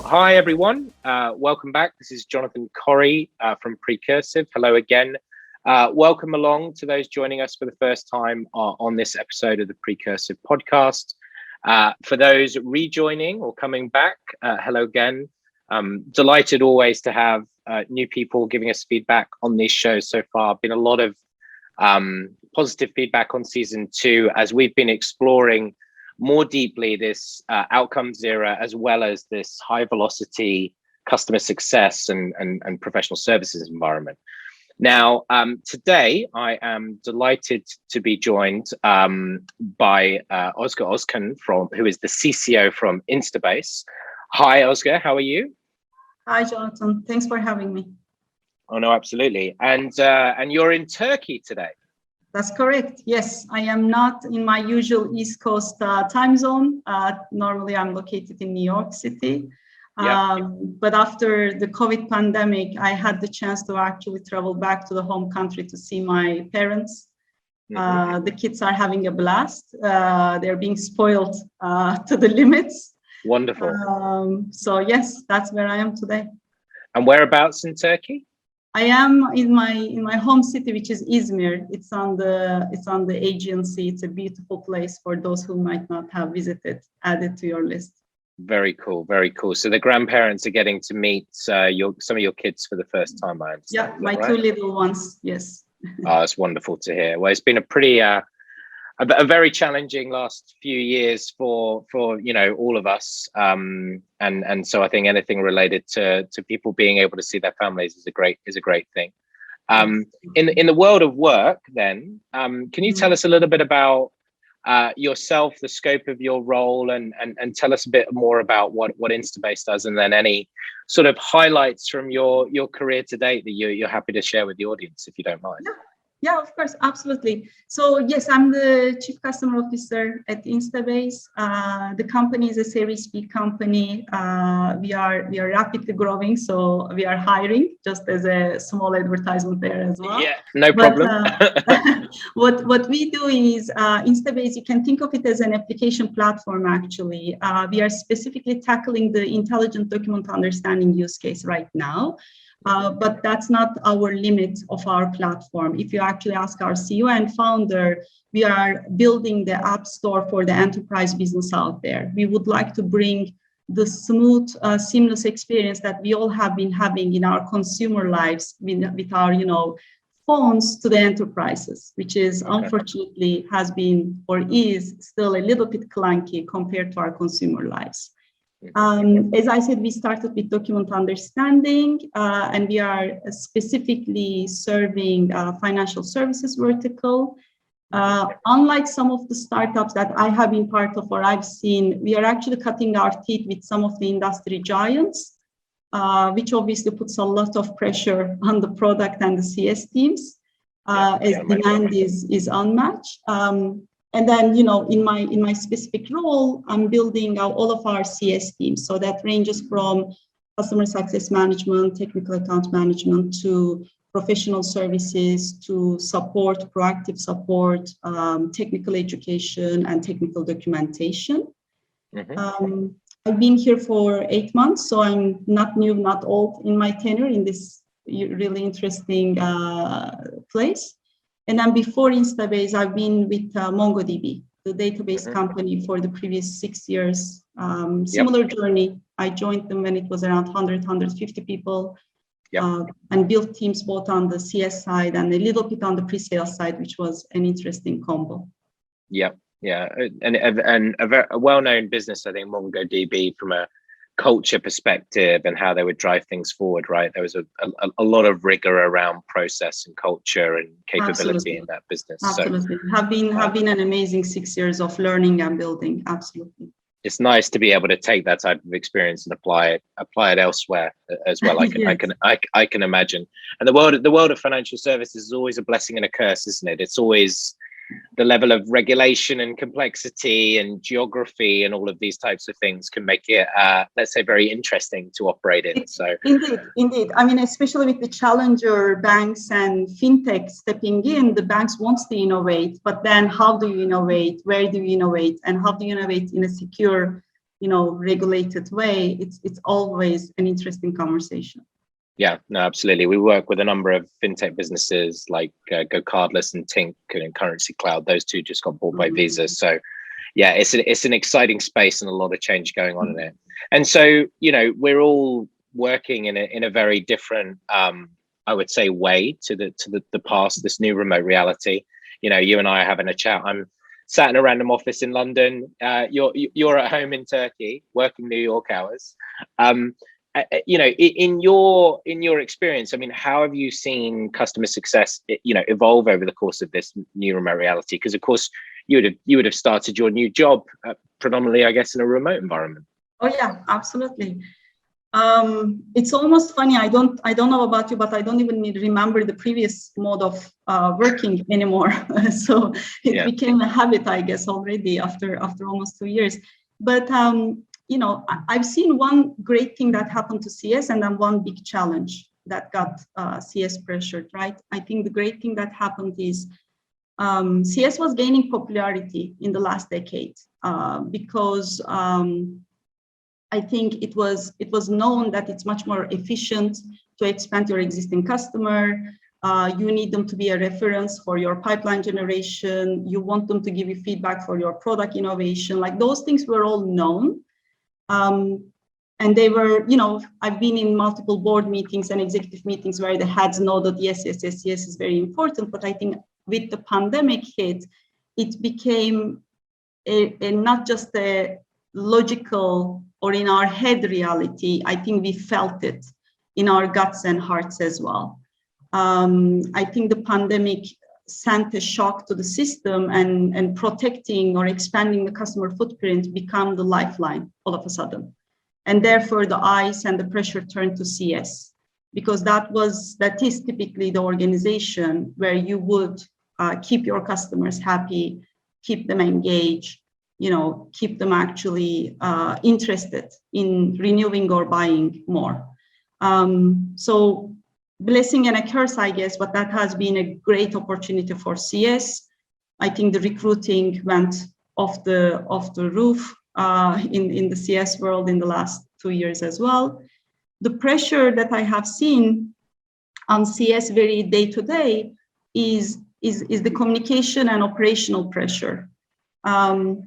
Hi, everyone. Welcome back. This is Jonathan Corrie from Precursive. Hello again. Welcome along to those joining us for the first time on this episode of the Precursive podcast. For those rejoining or coming back, hello again. Delighted always to have new people giving us feedback on these shows so far. Been a lot of positive feedback on season 2 as we've been exploring more deeply this outcomes era, as well as this high velocity customer success and professional services environment. Now, today I am delighted to be joined by Ozge Ozcan, who is the CCO from Instabase. Hi, Ozge, how are you? Hi, Jonathan. Thanks for having me. Oh no, absolutely. And you're in Turkey today. That's correct. Yes, I am not in my usual East Coast time zone. Normally, I'm located in New York City. But after the COVID pandemic, I had the chance to actually travel back to the home country to see my parents. The kids are having a blast. They're being spoiled to the limits. Wonderful. So yes, that's where I am today. And whereabouts in Turkey? I am in my home city, which is Izmir. It's on the Aegean Sea. It's a beautiful place for those who might not have visited. Add it to your list. Very cool, very cool. So the grandparents are getting to meet some of your kids for the first time, I understand. Yeah, my two little ones. Yes. Oh, it's wonderful to hear. Well, it's been a pretty a very challenging last few years for all of us, and so I think anything related to people being able to see their families is a great thing. In the world of work, then, can you tell us a little bit about yourself, the scope of your role, and tell us a bit more about what Instabase does, and then any sort of highlights from your career to date that you're happy to share with the audience, if you don't mind. Yeah, of course, absolutely. So yes, I'm the Chief Customer Officer at Instabase. The company is a Series B company. We are rapidly growing, so we are hiring. Just as a small advertisement there as well. Yeah, no problem. What we do is Instabase. You can think of it as an application platform. Actually, we are specifically tackling the intelligent document understanding use case right now. But that's not our limit of our platform. If you actually ask our CEO and founder, we are building the app store for the enterprise business out there. We would like to bring the smooth, seamless experience that we all have been having in our consumer lives with our, phones to the enterprises, which is unfortunately has been or is still a little bit clunky compared to our consumer lives. As I said, we started with document understanding, and we are specifically serving financial services vertical. Unlike some of the startups that I have been part of or I've seen, we are actually cutting our teeth with some of the industry giants, which obviously puts a lot of pressure on the product and the CS teams, as demand is unmatched. And then, in my specific role, I'm building out all of our CS teams. So that ranges from customer success management, technical account management, to professional services, to support, proactive support, technical education, and technical documentation. I've been here for 8 months, so I'm not new, not old in my tenure in this really interesting place. And then before Instabase, I've been with MongoDB, the database company, for the previous 6 years. Similar journey. I joined them when it was around 100, 150 people, and built teams both on the CS side and a little bit on the pre-sales side, which was an interesting combo. Yeah, and a well-known business, I think, MongoDB, from a culture perspective and how they would drive things forward, right? There was a lot of rigor around process and culture and capability in that business. Absolutely. So, have been an amazing 6 years of learning and building. Absolutely. It's nice to be able to take that type of experience and apply it elsewhere as well. I can imagine. And the world of financial services is always a blessing and a curse, isn't it? It's always the level of regulation and complexity and geography and all of these types of things can make it, let's say, very interesting to operate in. So indeed. I mean, especially with the challenger banks and fintech stepping in, the banks want to innovate, but then how do you innovate? Where do you innovate? And how do you innovate in a secure, regulated way, it's always an interesting conversation. Yeah, no, absolutely. We work with a number of fintech businesses like Go Cardless and Tink and Currency Cloud. Those two just got bought by Visa. So yeah, it's an exciting space and a lot of change going on in it. And so, we're all working in a very different, I would say, way to the past, this new remote reality. You and I are having a chat. I'm sat in a random office in London. You're at home in Turkey, working New York hours. In your experience, I mean, how have you seen customer success, evolve over the course of this new remote reality? Because of course, you would have started your new job predominantly, I guess, in a remote environment. Oh yeah, absolutely. It's almost funny. I don't know about you, but I don't even remember the previous mode of working anymore. So it became a habit, I guess, already after almost 2 years. But I've seen one great thing that happened to CS and then one big challenge that got CS pressured, right? I think the great thing that happened is CS was gaining popularity in the last decade because I think it was known that it's much more efficient to expand your existing customer. You need them to be a reference for your pipeline generation. You want them to give you feedback for your product innovation. Like those things were all known. And they were, I've been in multiple board meetings and executive meetings where the heads know that yes is very important. But I think with the pandemic hit, it became a not just a logical or in our head reality. I think we felt it in our guts and hearts as well. I think the pandemic sent a shock to the system, and protecting or expanding the customer footprint became the lifeline all of a sudden. And therefore the eyes and the pressure turned to CS, because that is typically the organization where you would keep your customers happy, keep them engaged, keep them actually interested in renewing or buying more. So blessing and a curse, I guess, but that has been a great opportunity for CS. I think the recruiting went off the roof in the CS world in the last 2 years as well. The pressure that I have seen on CS very day to day is the communication and operational pressure.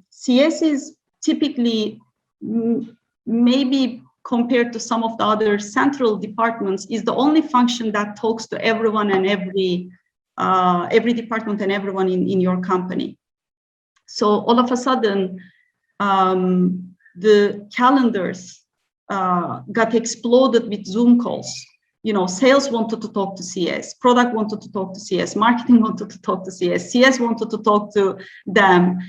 CS is typically, maybe compared to some of the other central departments, is the only function that talks to everyone and every department and everyone in your company. So all of a sudden, the calendars got exploded with Zoom calls. Sales wanted to talk to CS, product wanted to talk to CS, marketing wanted to talk to CS, CS wanted to talk to them.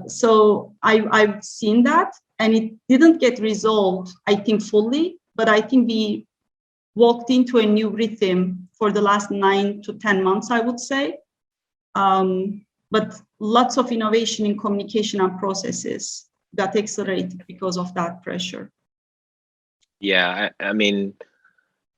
So I've seen that, and it didn't get resolved, I think, fully, but I think we walked into a new rhythm for the last 9 to 10 months, I would say. But lots of innovation in communication and processes got accelerated because of that pressure. Yeah, I mean,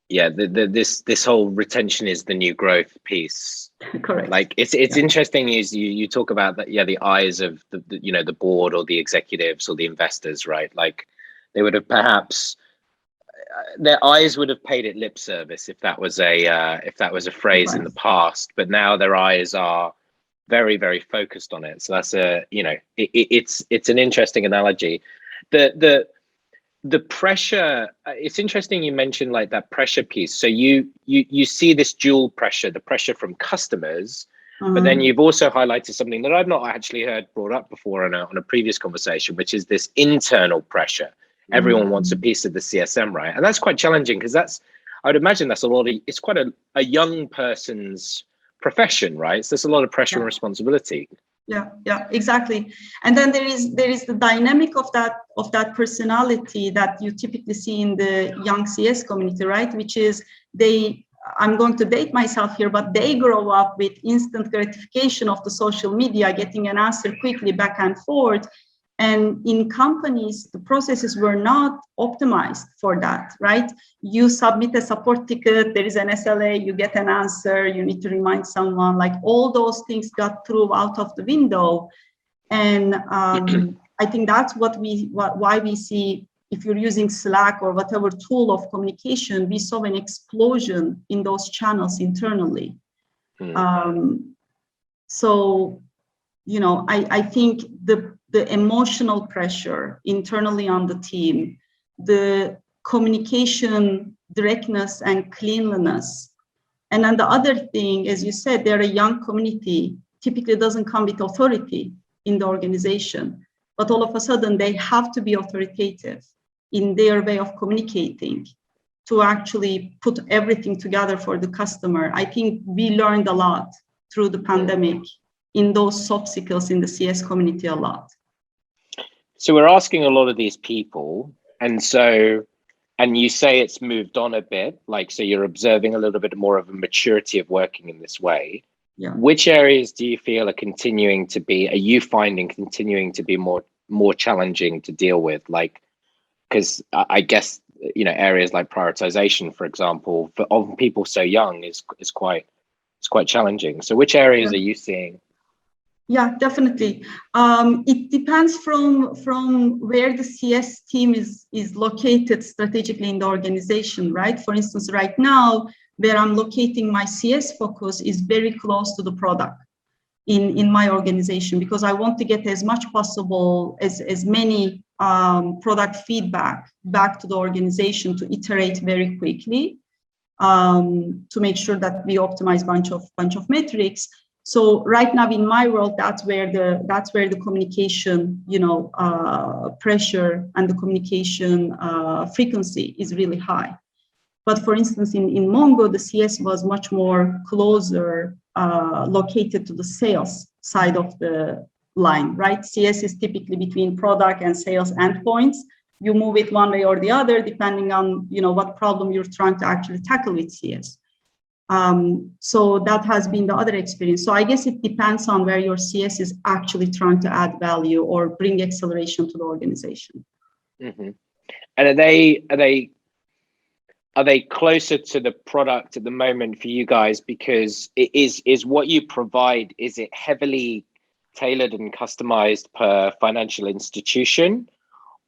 yeah, this whole retention is the new growth piece. Correct. Like it's interesting is you talk about that. Yeah, the eyes of the board or the executives or the investors, right? Like they would have perhaps their eyes would have paid it lip service if that was a phrase in the past, but now their eyes are very, very focused on it. So that's it's an interesting analogy. The pressure, it's interesting you mentioned like that pressure piece. So you see this dual pressure, the pressure from customers, but then you've also highlighted something that I've not actually heard brought up before on a previous conversation, which is this internal pressure. Everyone wants a piece of the CSM, right? And that's quite challenging because I would imagine that's it's quite a young person's profession, right? So there's a lot of pressure and responsibility. Yeah, exactly. And then there is the dynamic of that personality that you typically see in the young CS community, right? Which is I'm going to date myself here, but they grow up with instant gratification of the social media, getting an answer quickly back and forth. And in companies, the processes were not optimized for that, right? You submit a support ticket, there is an SLA, you get an answer, you need to remind someone, like all those things got thrown out of the window. And I think that's why we see, if you're using Slack or whatever tool of communication, we saw an explosion in those channels internally. So, I think the emotional pressure internally on the team, the communication directness and cleanliness. And then the other thing, as you said, they're a young community, typically doesn't come with authority in the organization, but all of a sudden they have to be authoritative in their way of communicating to actually put everything together for the customer. I think we learned a lot through the pandemic in those soft skills in the CS community a lot. So we're asking a lot of these people, and you say it's moved on a bit, so you're observing a little bit more of a maturity of working in this way. Yeah. Which areas do you feel are continuing to be more challenging to deal with? Because I guess, areas like prioritization, for example, of people so young is quite challenging. So which areas are you seeing? Yeah, definitely. It depends from where the CS team is located strategically in the organization, right? For instance, right now, where I'm locating my CS focus is very close to the product in my organization, because I want to get as much possible, as many product feedback back to the organization to iterate very quickly, to make sure that we optimize bunch of metrics. So right now in my world, that's where the communication, pressure and the communication frequency is really high. But for instance, in Mongo, the CS was much more closer, located to the sales side of the line, right? CS is typically between product and sales endpoints. You move it one way or the other, depending on what problem you're trying to actually tackle with CS. So that has been the other experience. So I guess it depends on where your CS is actually trying to add value or bring acceleration to the organization. Mm-hmm. And are they closer to the product at the moment for you guys? Because it is what you provide, is it heavily tailored and customized per financial institution,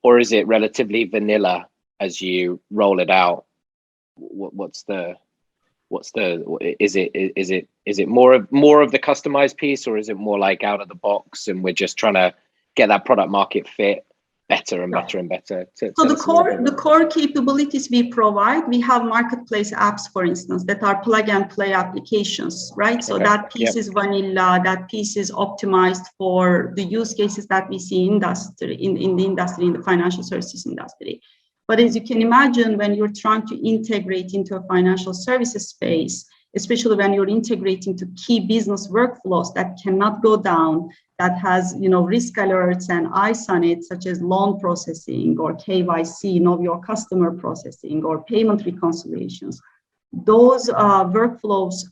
or is it relatively vanilla as you roll it out? Is it more of the customized piece, or is it more like out of the box and we're just trying to get that product market fit better and better and better? So the core capabilities we provide, we have marketplace apps, for instance, that are plug and play applications, right? So that piece is vanilla, that piece is optimized for the use cases that we see in the financial services industry. But as you can imagine, when you're trying to integrate into a financial services space, especially when you're integrating to key business workflows that cannot go down, that has risk alerts and eyes on it, such as loan processing or KYC, know your customer processing, or payment reconciliations, those workflows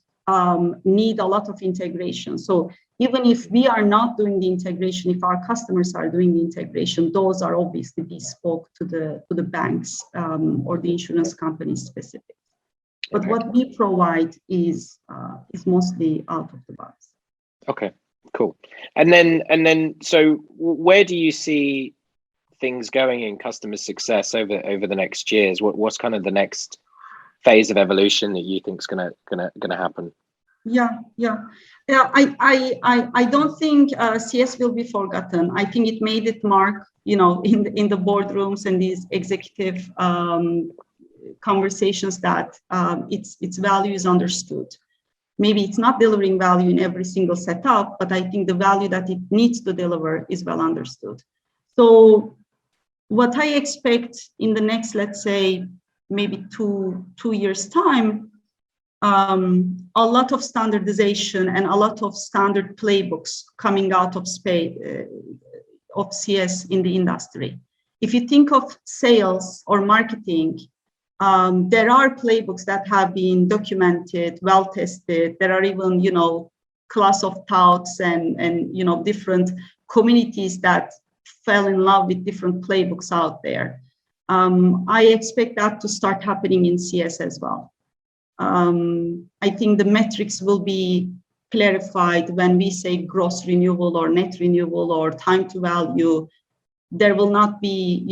need a lot of integration. So even if we are not doing the integration, if our customers are doing the integration, those are obviously bespoke to the banks or the insurance companies specific. But what we provide is mostly out of the box. Okay, cool. And then, so where do you see things going in customer success over the next years? What's kind of the next phase of evolution that you think is gonna happen? Yeah. I don't think CS will be forgotten. I think it made its mark, in the boardrooms and these executive conversations that its value is understood. Maybe it's not delivering value in every single setup, but I think the value that it needs to deliver is well understood. So what I expect in the next, let's say, maybe two years' time, a lot of standardization and a lot of standard playbooks coming out of CS in the industry. If you think of sales or marketing, there are playbooks that have been documented, well tested. There are even, class of thoughts and different communities that fell in love with different playbooks out there. I expect that to start happening in CS as well. I think the metrics will be clarified when we say gross renewal or net renewal or time to value. there will not be,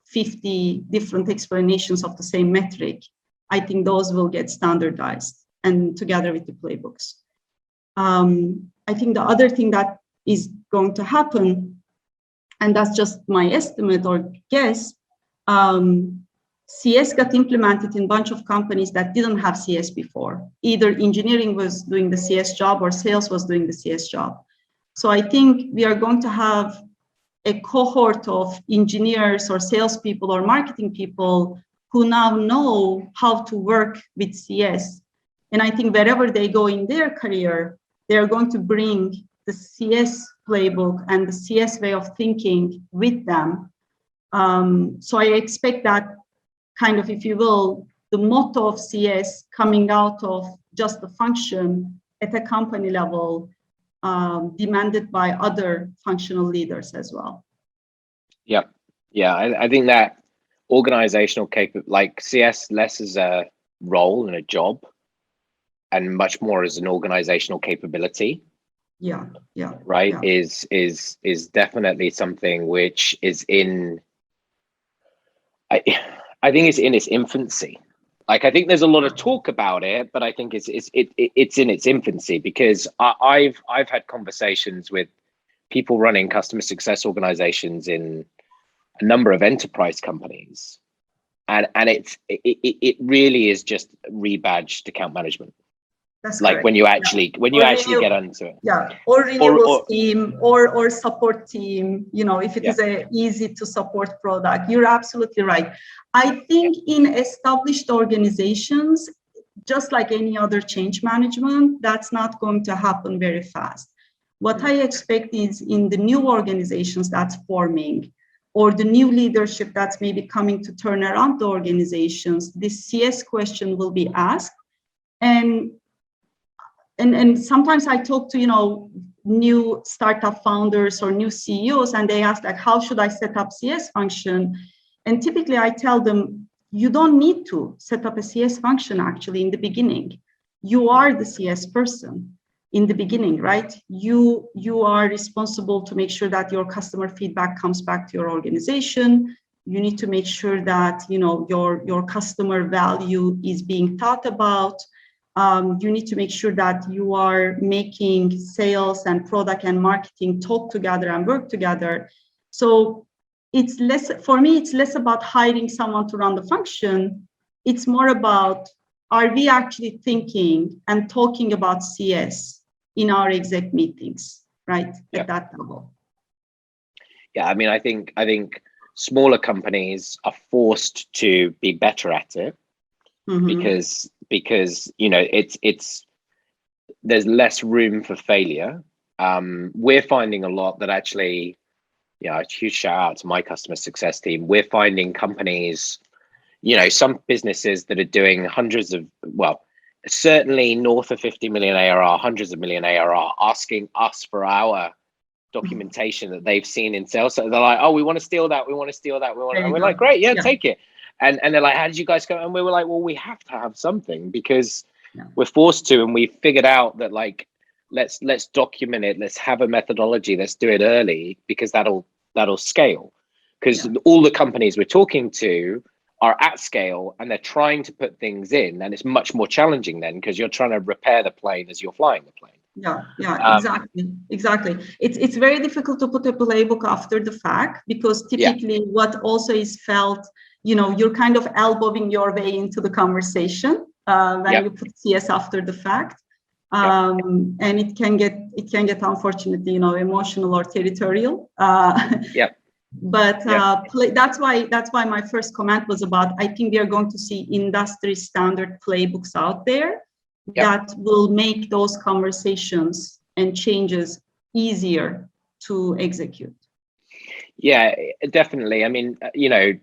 50 different explanations of the same metric. I think those will get standardized and together with the playbooks. I think the other thing that is going to happen, and that's just my estimate or guess, CS got implemented in a bunch of companies that didn't have CS before. Either engineering was doing the CS job or sales was doing the CS job. So I think we are going to have a cohort of engineers or salespeople or marketing people who now know how to work with CS. And I think wherever they go in their career, they're going to bring the CS playbook and the CS way of thinking with them. So I expect that kind of, if you will, the motto of CS coming out of just the function at a company level, demanded by other functional leaders as well. Yeah, I think that organizational like CS less as a role and a job, and much more as an organizational capability. Yeah. Right. Yeah. Is definitely something which is in. I think it's in its infancy. Like, I think there's a lot of talk about it, but I think it's in its infancy, because I've had conversations with people running customer success organizations in a number of enterprise companies, and it really is just rebadged account management. That's like correct. when you actually get onto it. Yeah, or renewables team or support team, if it is a easy to support product. You're absolutely right. I think in established organizations, just like any other change management, that's not going to happen very fast. What I expect is in the new organizations that's forming, or the new leadership that's maybe coming to turn around the organizations, this CS question will be asked. And sometimes I talk to, new startup founders or new CEOs, and they ask, like, how should I set up CS function? And typically I tell them, you don't need to set up a CS function actually in the beginning. You are the CS person in the beginning, right? You are responsible to make sure that your customer feedback comes back to your organization. You need to make sure that, your customer value is being thought about. You need to make sure that you are making sales and product and marketing talk together and work together. So it's less about hiring someone to run the function. It's more about, are we actually thinking and talking about CS in our exec meetings, right? Yeah. At that level. Yeah, I mean, I think smaller companies are forced to be better at it. Mm-hmm. because it's there's less room for failure. We're finding a lot that actually, a huge shout out to my customer success team. We're finding companies, some businesses that are doing certainly north of 50 million ARR, hundreds of million ARR, asking us for our documentation that they've seen in sales. So they're like, oh, we want to steal that. And we're like, great, yeah, take it. And they're like, how did you guys go? And we were like, well, we have to have something because we're forced to. And we figured out that, like, let's document it. Let's have a methodology. Let's do it early, because that'll scale. Because all the companies we're talking to are at scale and they're trying to put things in. And it's much more challenging then, because you're trying to repair the plane as you're flying the plane. Exactly. It's very difficult to put a playbook after the fact, because typically what also is felt, you're kind of elbowing your way into the conversation when you put CS after the fact, and it can get unfortunately, emotional or territorial. But that's why my first comment was about, I think we are going to see industry standard playbooks out there that will make those conversations and changes easier to execute. Yeah, definitely. I mean,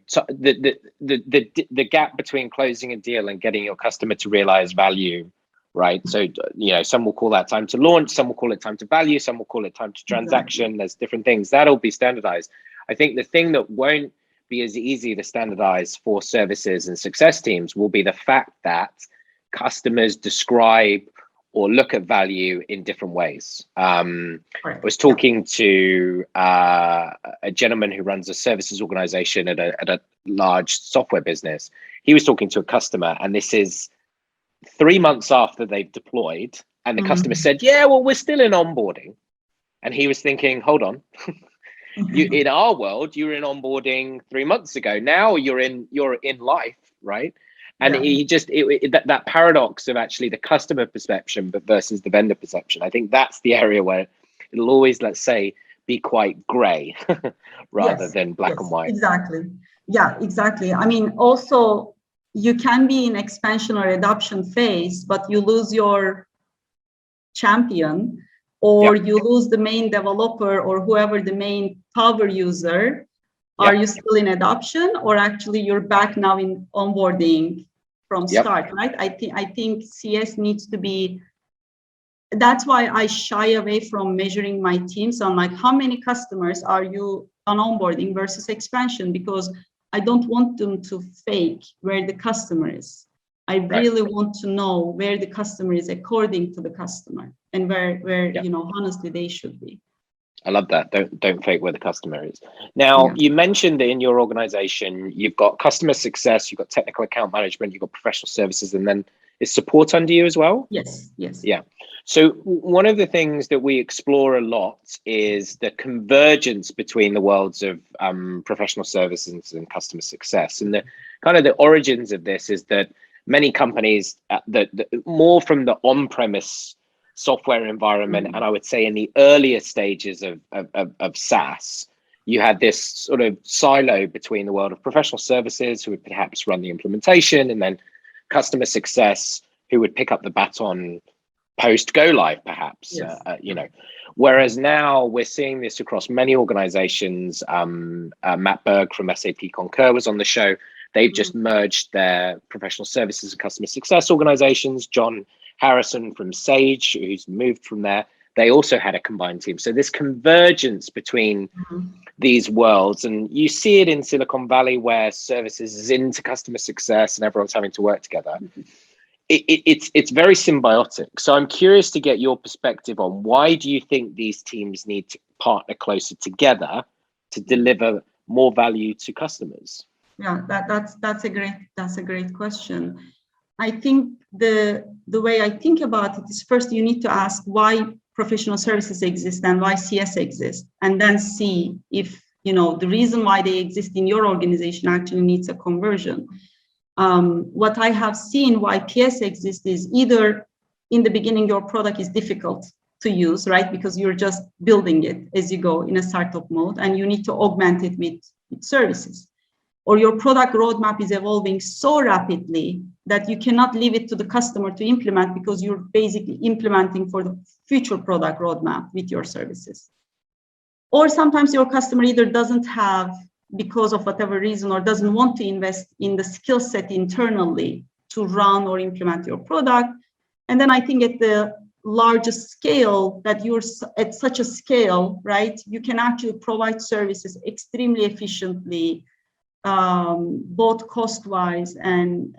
so the gap between closing a deal and getting your customer to realize value, right? So, some will call that time to launch, some will call it time to value, some will call it time to transaction. Exactly. There's different things that'll be standardized. I think the thing that won't be as easy to standardize for services and success teams will be the fact that customers describe or look at value in different ways. I Correct. was talking to a gentleman who runs a services organization at a large software business. He was talking to a customer, and this is 3 months after they've deployed, and the customer said, yeah, well, we're still in onboarding. And he was thinking, hold on, in our world, you were in onboarding 3 months ago. Now you're in life, right? And he just that paradox of actually the customer perception but versus the vendor perception. I think that's the area where it'll always, let's say, be quite gray rather than black and white. Exactly. Yeah, exactly. I mean, also you can be in expansion or adoption phase, but you lose your champion, or you lose the main developer or whoever the main power user. Are you still in adoption, or actually you're back now in onboarding from start, right? I think CS needs to be, that's why I shy away from measuring my teams on like how many customers are you on onboarding versus expansion, because I don't want them to fake where the customer is. I really want to know where the customer is according to the customer, and where you know, honestly, they should be. I love that. Don't fake where the customer is. Now, you mentioned that in your organization, you've got customer success, you've got technical account management, you've got professional services, and then is support under you as well? Yes. Yeah. So one of the things that we explore a lot is the convergence between the worlds of professional services and customer success. And the kind of the origins of this is that many companies that more from the on-premise software environment, and I would say in the earlier stages of SaaS, you had this sort of silo between the world of professional services, who would perhaps run the implementation, and then customer success, who would pick up the baton post go live, perhaps. You know, whereas now we're seeing this across many organizations. Matt Berg from SAP Concur was on the show. They've just merged their professional services and customer success organizations. John Harrison from Sage, who's moved from there, they also had a combined team. So this convergence between these worlds, and you see it in Silicon Valley where services is into customer success and everyone's having to work together. It's very symbiotic. So I'm curious to get your perspective on why do you think these teams need to partner closer together to deliver more value to customers? Yeah, that's a great question. I think the way I think about it is, first you need to ask why professional services exist and why CS exists, and then see if, you know, the reason why they exist in your organization actually needs a conversion. What I have seen why PS exists is either in the beginning your product is difficult to use, right? Because you're just building it as you go in a startup mode, and you need to augment it with services. Or your product roadmap is evolving so rapidly that you cannot leave it to the customer to implement, because you're basically implementing for the future product roadmap with your services. Or sometimes your customer either doesn't have, because of whatever reason, or doesn't want to invest in the skill set internally to run or implement your product. And then I think at the largest scale, that you're at such a scale, right, you can actually provide services extremely efficiently, both cost-wise and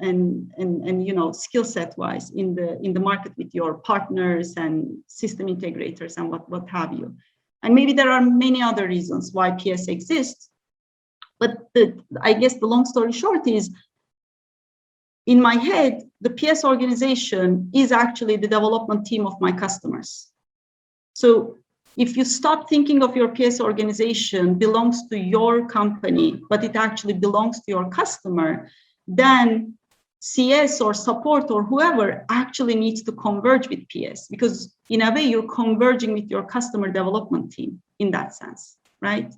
you know, skill set-wise in the market with your partners and system integrators and what have you. And maybe there are many other reasons why PS exists, but I guess the long story short is, in my head, the PS organization is actually the development team of my customers. So if you stop thinking of your PS organization belongs to your company, but it actually belongs to your customer, then CS or support or whoever actually needs to converge with PS, because in a way you're converging with your customer development team in that sense, right?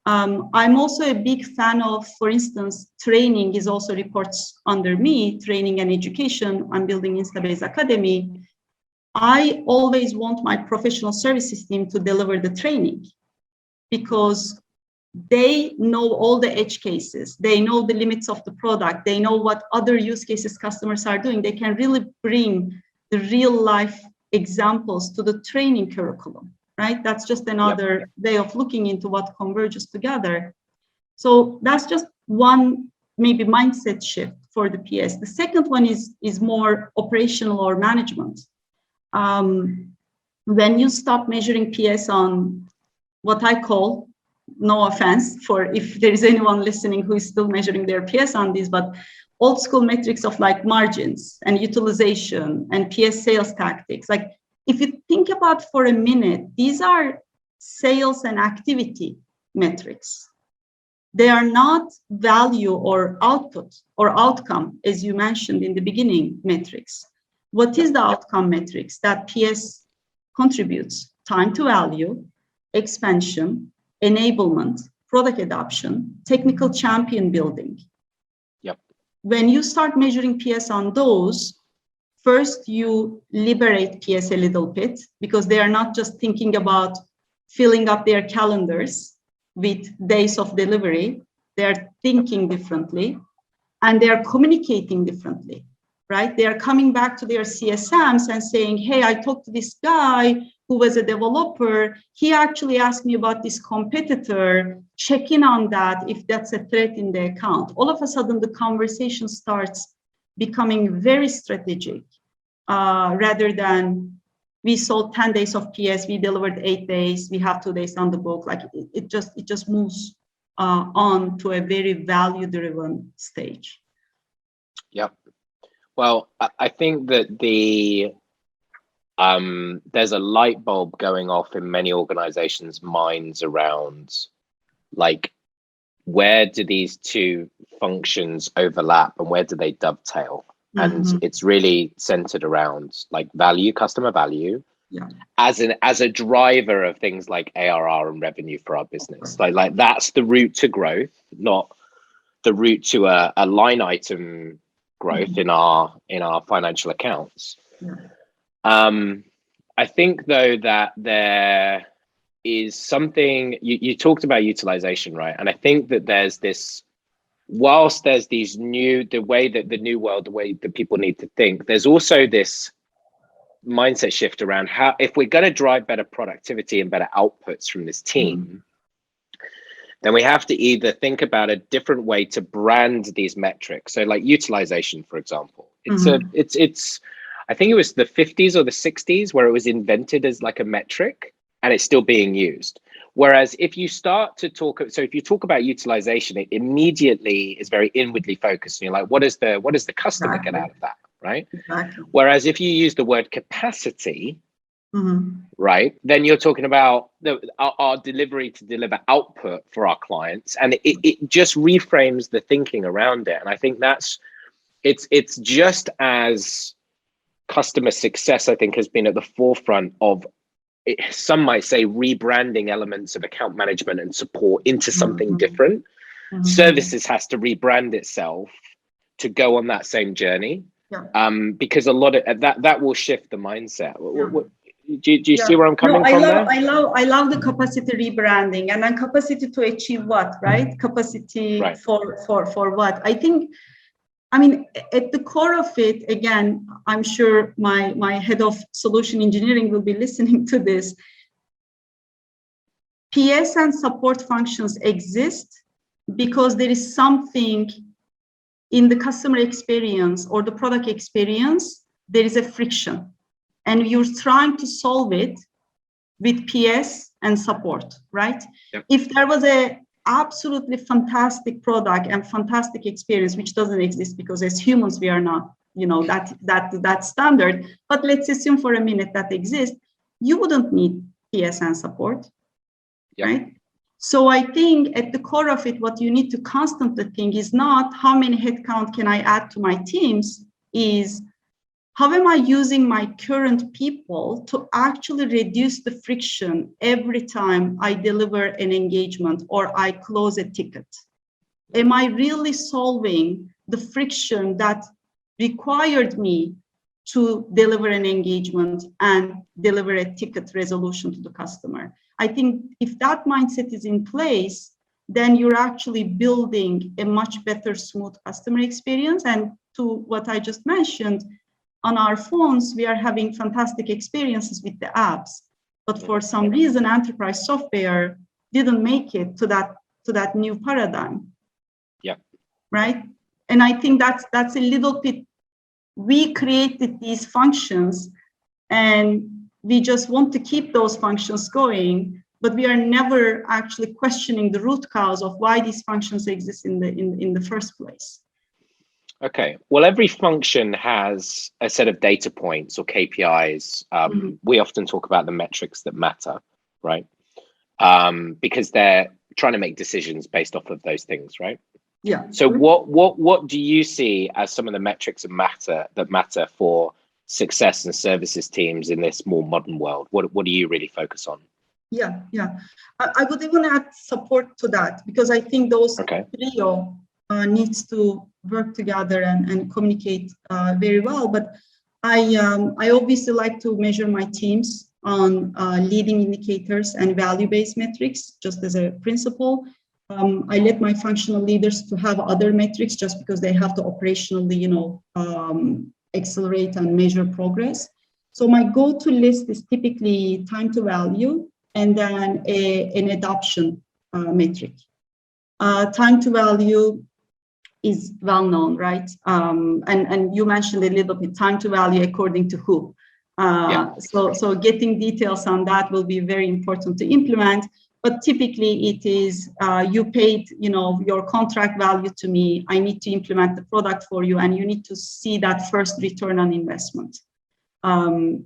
I'm also a big fan of, for instance, training is also reports under me, training and education. I'm building Instabase Academy. I always want my professional services team to deliver the training, because they know all the edge cases. They know the limits of the product. They know what other use cases customers are doing. They can really bring the real life examples to the training curriculum, right? That's just another way of looking into what converges together. So that's just one maybe mindset shift for the PS. The second one is more operational or management. when you stop measuring PS on what I call, no offense for if there is anyone listening who is still measuring their PS on these, but old school metrics of like margins and utilization and PS sales tactics. Like if you think about for a minute, these are sales and activity metrics. They are not value or output or outcome, as you mentioned in the beginning, metrics. What is the outcome metrics? That PS contributes time to value, expansion, enablement, product adoption, technical champion building. Yep. When you start measuring PS on those, first you liberate PS a little bit because they are not just thinking about filling up their calendars with days of delivery. They're thinking differently and they're communicating differently, right? They're coming back to their CSMs and saying, hey, I talked to this guy who was a developer. He actually asked me about this competitor. Check in on that if that's a threat in the account. All of a sudden, the conversation starts becoming very strategic rather than we sold 10 days of PS, we delivered 8 days, we have 2 days on the book. Like it just moves on to a very value-driven stage. Yep. Well, I think that there's a light bulb going off in many organizations' minds around, like, where do these two functions overlap and where do they dovetail? And it's really centered around like value, customer value, as a driver of things like ARR and revenue for our business. Like that's the route to growth, not the route to a line item growth in our financial accounts. I think though that there is something you talked about utilization, right? And I think that there's this, whilst there's these the way that people need to think, there's also this mindset shift around how, if we're going to drive better productivity and better outputs from this team, then we have to either think about a different way to brand these metrics. So like utilization, for example, it's I think it was the 50s or the 60s where it was invented as like a metric and it's still being used. Whereas if you start to talk, so if you talk about utilization, it immediately is very inwardly focused. And you're like, what does the customer get out of that, right? Whereas if you use the word capacity, right, then you're talking about our delivery to deliver output for our clients, and it just reframes the thinking around it. And I think it's just as customer success, I think, has been at the forefront of some might say rebranding elements of account management and support into something different. Services has to rebrand itself to go on that same journey, because a lot of that will shift the mindset. Do you see where I'm coming from there? I love the capacity rebranding, and then capacity to achieve what, right? Capacity for what? I mean, at the core of it, again, I'm sure my head of solution engineering will be listening to this. PS and support functions exist because there is something in the customer experience or the product experience, there is a friction. And you're trying to solve it with PS and support, right? If there was a absolutely fantastic product and fantastic experience, which doesn't exist because as humans we are not, that standard. But let's assume for a minute that exists, you wouldn't need PS and support, right? So I think at the core of it, what you need to constantly think is not how many headcount can I add to my teams, is how am I using my current people to actually reduce the friction every time I deliver an engagement or I close a ticket? Am I really solving the friction that required me to deliver an engagement and deliver a ticket resolution to the customer? I think if that mindset is in place, then you're actually building a much better, smooth customer experience. And to what I just mentioned, on our phones, we are having fantastic experiences with the apps, but for some reason, enterprise software didn't make it to that new paradigm. Right. And I think that's a little bit, we created these functions and we just want to keep those functions going, but we are never actually questioning the root cause of why these functions exist in the first place. Okay, well, every function has a set of data points or KPIs. We often talk about the metrics that matter, right? Because they're trying to make decisions based off of those things, right? Yeah. So what do you see as some of the metrics that matter for success and services teams in this more modern world? What do you really focus on? Yeah. I would even add support to that, because I think those trio needs to work together and communicate very well. But I obviously like to measure my teams on leading indicators and value-based metrics, just as a principle. I let my functional leaders to have other metrics just because they have to operationally, accelerate and measure progress. So my go-to list is typically time to value and then an adoption metric. Time to value is well known, right? And you mentioned a little bit time to value according to who. So getting details on that will be very important to implement. But typically it is you paid, your contract value to me. I need to implement the product for you, and you need to see that first return on investment.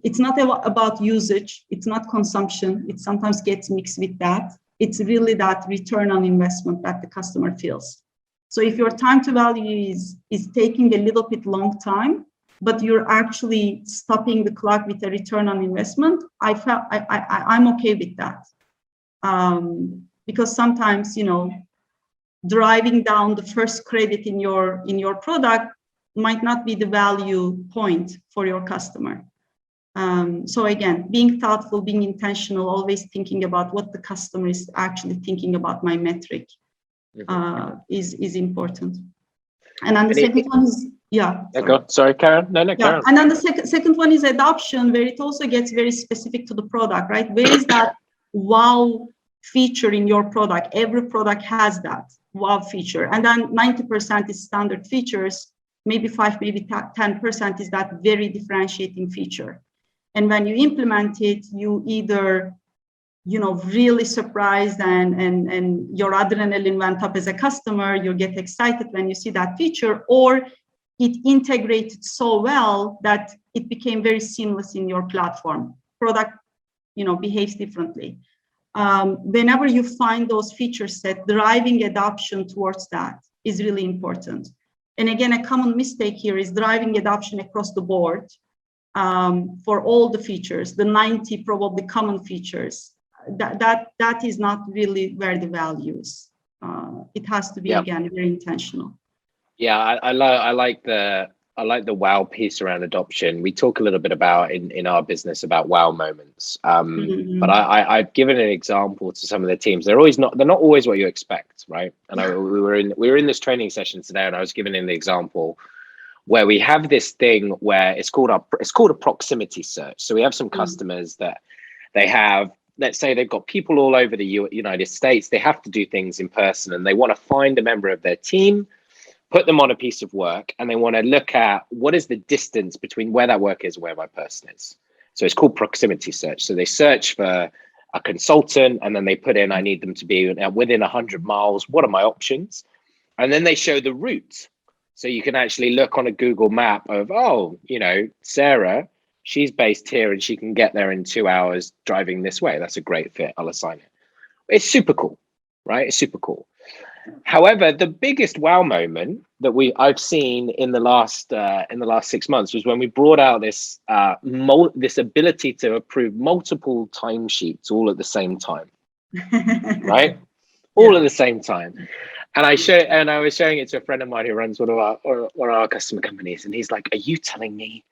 It's not about usage. It's not consumption. It sometimes gets mixed with that. It's really that return on investment that the customer feels. So if your time to value is taking a little bit long time, but you're actually stopping the clock with a return on investment, I'm okay with that. Because sometimes, driving down the first credit in your product might not be the value point for your customer. So again, being thoughtful, being intentional, always thinking about what the customer is actually thinking about my metric is important. And then the second one is, Sorry, Karen. No, Karen. And then the second one is adoption, where it also gets very specific to the product, right? Where is that wow feature in your product? Every product has that wow feature. And then 90% is standard features, maybe 5, maybe 10% is that very differentiating feature. And when you implement it, you either, really surprised and your adrenaline went up as a customer, you get excited when you see that feature, or it integrated so well that it became very seamless in your platform. Product, behaves differently. Whenever you find those feature set, driving adoption towards that is really important. And again, a common mistake here is driving adoption across the board for all the features, the 90 probably common features. That is not really where the value is. It has to be, again, very intentional. Yeah, I like the wow piece around adoption. We talk a little bit about in our business about wow moments. But I've given an example to some of the teams. They're not always what you expect, right? And we were in this training session today, and I was giving an example where we have this thing where it's called a proximity search. So we have some customers that they have, let's say they've got people all over the United States. They have to do things in person, and they want to find a member of their team, put them on a piece of work, and they want to look at what is the distance between where that work is and where my person is. So it's called proximity search. So they search for a consultant, and then they put in, I need them to be within 100 miles. What are my options? And then they show the route. So you can actually look on a Google map of, Sarah, she's based here and she can get there in 2 hours driving this way. That's a great fit. I'll assign it. It's super cool, right? It's super cool. However, the biggest wow moment that I've seen in the last 6 months was when we brought out this this ability to approve multiple timesheets all at the same time, right? All at the same time. And I was showing it to a friend of mine who runs one of our customer companies, and he's like, "Are you telling me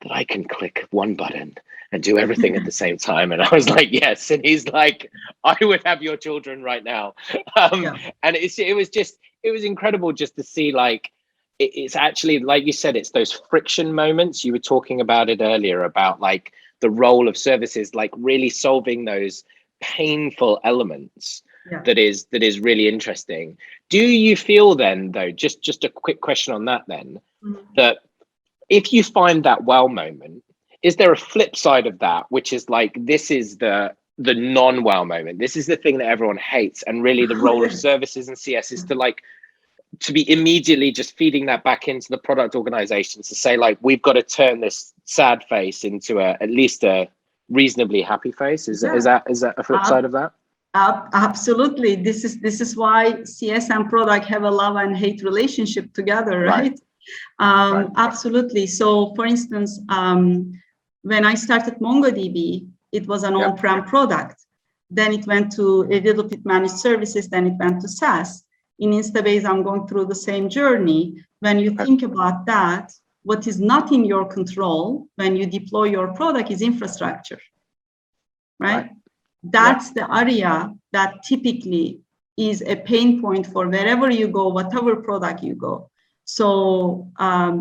that I can click one button and do everything at the same time?" And I was like, "Yes." And he's like, "I would have your children right now." And it was incredible just to see, like, it's actually, like you said, it's those friction moments. You were talking about it earlier about like the role of services, like really solving those painful elements. That is really interesting. Do you feel then, though, just a quick question on that then, that if you find that wow moment, is there a flip side of that, which is like, this is the non-wow moment. This is the thing that everyone hates. And really the role of services and CS is to be immediately just feeding that back into the product organizations to say, like, we've got to turn this sad face into at least a reasonably happy face. Is that a flip side of that? Absolutely. This is why CS and product have a love and hate relationship together, right? Right. Absolutely. So for instance, when I started MongoDB, it was an on-prem product. Then it went to a little bit managed services, then it went to SaaS. In Instabase, I'm going through the same journey. When you think about that, what is not in your control when you deploy your product is infrastructure, right? That's the area that typically is a pain point for wherever you go, whatever product you go. So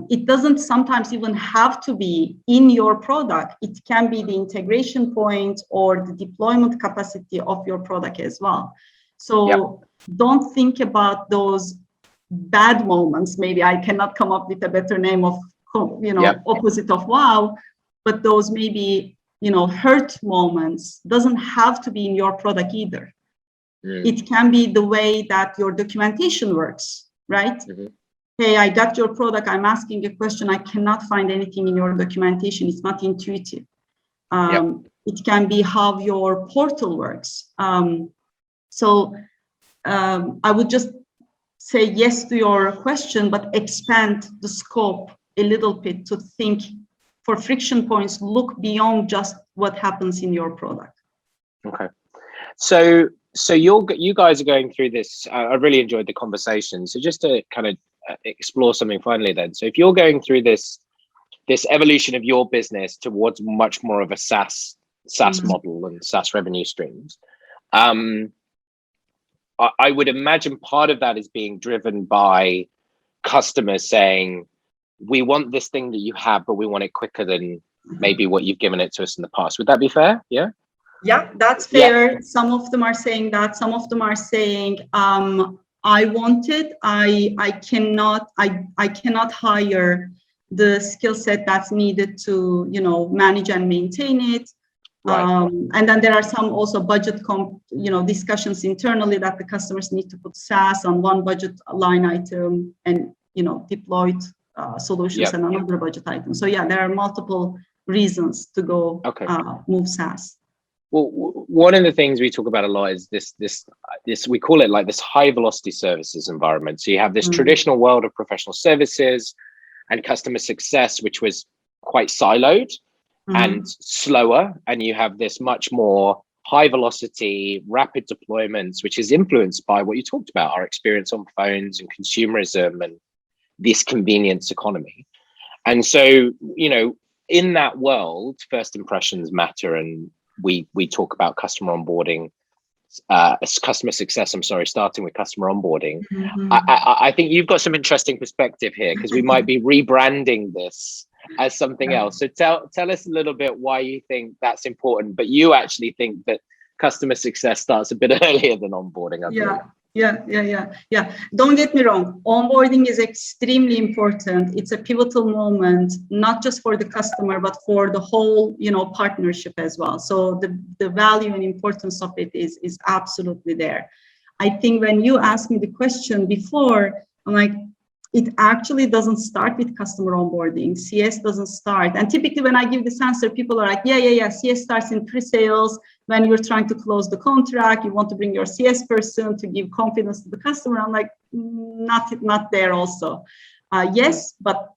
it doesn't sometimes even have to be in your product. It can be the integration point or the deployment capacity of your product as well. So don't think about those bad moments. Maybe I cannot come up with a better name of, opposite of wow, but those maybe, hurt moments doesn't have to be in your product either. It can be the way that your documentation works, right? Hey, I got your product. I'm asking a question. I cannot find anything in your documentation. It's not intuitive. It can be how your portal works. So I would just say yes to your question, but expand the scope a little bit to think for friction points, look beyond just what happens in your product. Okay. So you guys are going through this. I really enjoyed the conversation. So just to kind of explore something finally then. So if you're going through this evolution of your business towards much more of a SaaS model and SaaS revenue streams, I would imagine part of that is being driven by customers saying, we want this thing that you have, but we want it quicker than maybe what you've given it to us in the past. Would that be fair? Yeah. Yeah, that's fair. Yeah. Some of them are saying that. Some of them are saying, I want it. I cannot hire the skill set that's needed to, manage and maintain it. Right. And then there are some also budget discussions internally that the customers need to put SaaS on one budget line item and deployed solutions and another budget item. So there are multiple reasons to go move SaaS. Well, one of the things we talk about a lot is this we call it like this high velocity services environment. So you have this traditional world of professional services and customer success, which was quite siloed and slower, and you have this much more high velocity, rapid deployments, which is influenced by what you talked about, our experience on phones and consumerism and this convenience economy. And so, in that world, first impressions matter, and we talk about customer onboarding, customer success, starting with customer onboarding. I think you've got some interesting perspective here, because we might be rebranding this as something else. So tell us a little bit why you think that's important, but you actually think that customer success starts a bit earlier than onboarding. Yeah. Don't get me wrong. Onboarding is extremely important. It's a pivotal moment, not just for the customer, but for the whole, partnership as well. So the value and importance of it is absolutely there. I think when you asked me the question before, I'm like, it actually doesn't start with customer onboarding. CS doesn't start. And typically when I give this answer, people are like, yeah. CS starts in pre-sales. When you're trying to close the contract, you want to bring your CS person to give confidence to the customer. I'm like, not there also. Yes, but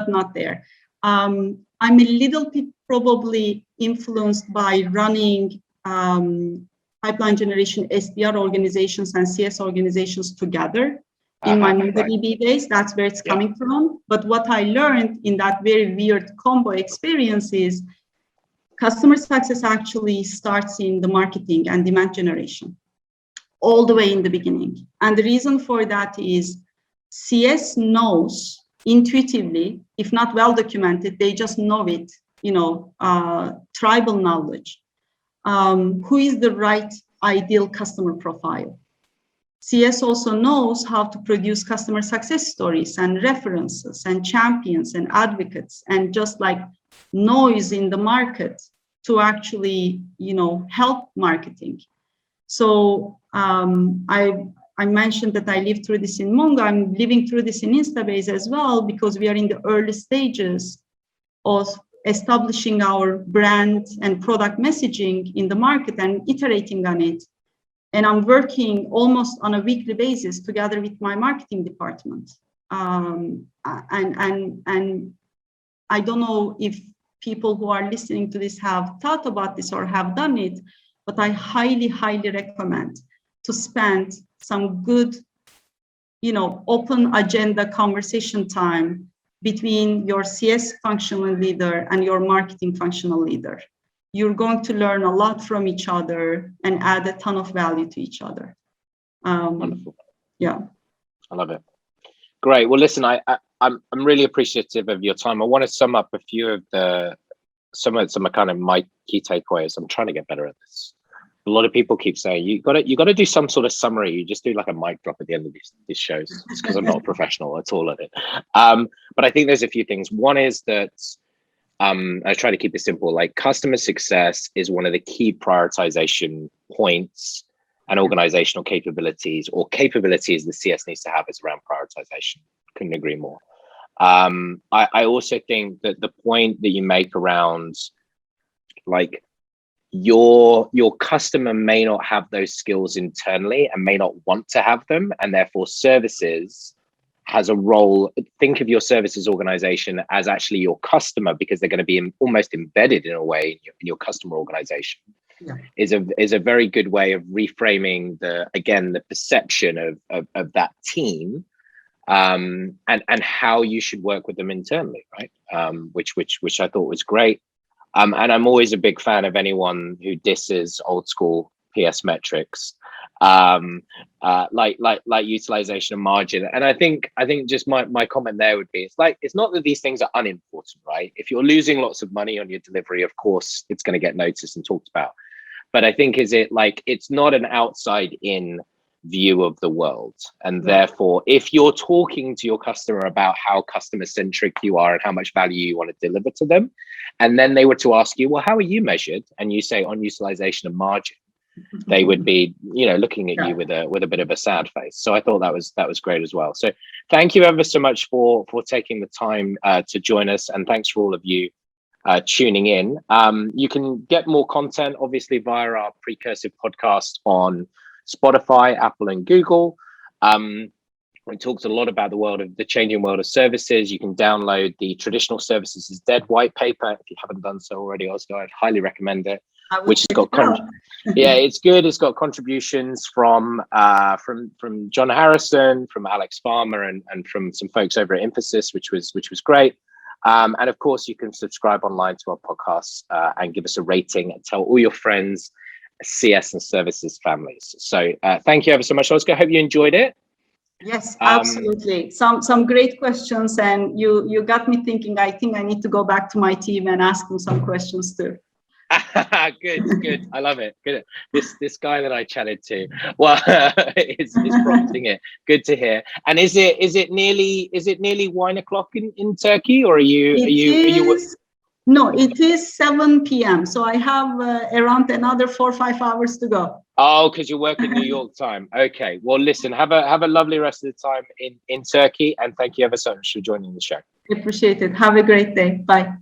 not there. I'm a little bit probably influenced by running pipeline generation SDR organizations and CS organizations together. In my MongoDB days, that's where it's coming from. But what I learned in that very weird combo experience is customer success actually starts in the marketing and demand generation, all the way in the beginning. And the reason for that is CS knows intuitively, if not well documented, they just know it, tribal knowledge, who is the right ideal customer profile. CS also knows how to produce customer success stories and references and champions and advocates and just like noise in the market to actually, help marketing. So I mentioned that I lived through this in Mongo. I'm living through this in Instabase as well, because we are in the early stages of establishing our brand and product messaging in the market and iterating on it. And I'm working almost on a weekly basis together with my marketing department. And I don't know if people who are listening to this have thought about this or have done it, but I highly, highly recommend to spend some good, open agenda conversation time between your CS functional leader and your marketing functional leader. You're going to learn a lot from each other and add a ton of value to each other. Wonderful. Yeah. I love it. Great. Well, listen, I'm really appreciative of your time. I want to sum up a few of some of kind of my key takeaways. I'm trying to get better at this. A lot of people keep saying you got to do some sort of summary. You just do like a mic drop at the end of these shows. It's because I'm not a professional at all at it. But I think there's a few things. One is that I try to keep it simple. Like, customer success is one of the key prioritization points and organizational capabilities, or capabilities the CS needs to have, is around prioritization. Couldn't agree more. I also think that the point that you make around, like, your customer may not have those skills internally and may not want to have them, and therefore services has a role. Think of your services organization as actually your customer, because they're going to be almost embedded in a way in your customer organization. Yeah. is a very good way of reframing the perception of that team, and how you should work with them internally, right? Which I thought was great. And I'm always a big fan of anyone who disses old school PS metrics, like utilization and margin. And I think just my comment there would be, it's not that these things are unimportant, right? If you're losing lots of money on your delivery, of course it's going to get noticed and talked about. But I think it's not an outside in view of the world. And therefore, if you're talking to your customer about how customer centric you are and how much value you want to deliver to them, and then they were to ask you, well, how are you measured? And you say on utilization and margin, they would be, looking at you with a bit of a sad face. So I thought that was great as well. So thank you ever so much for taking the time to join us, and thanks for all of you tuning in. You can get more content obviously via our Precursive podcast on Spotify, Apple, and Google. We talked a lot about the changing world of services. You can download the Traditional Services is Dead white paper. If you haven't done so already, Ozge, I'd highly recommend it. Which has got yeah, it's good. It's got contributions from John Harrison, from Alex Farmer, and from some folks over at Infosys, which was great. And of course, you can subscribe online to our podcasts and give us a rating and tell all your friends, CS and services families. So thank you ever so much, Ozge. I hope you enjoyed it. Yes, absolutely. Some great questions, and you got me thinking. I think I need to go back to my team and ask them some questions too. Good. I love it. Good. This guy that I chatted to, well, is prompting it. Good to hear. And is it nearly wine o'clock in Turkey, or are you? No, it is 7 p.m. So I have around another 4 or 5 hours to go. Oh, because you're working New York time. Okay. Well, listen, have a lovely rest of the time in Turkey, and thank you ever so much for joining the show. Appreciate it. Have a great day. Bye.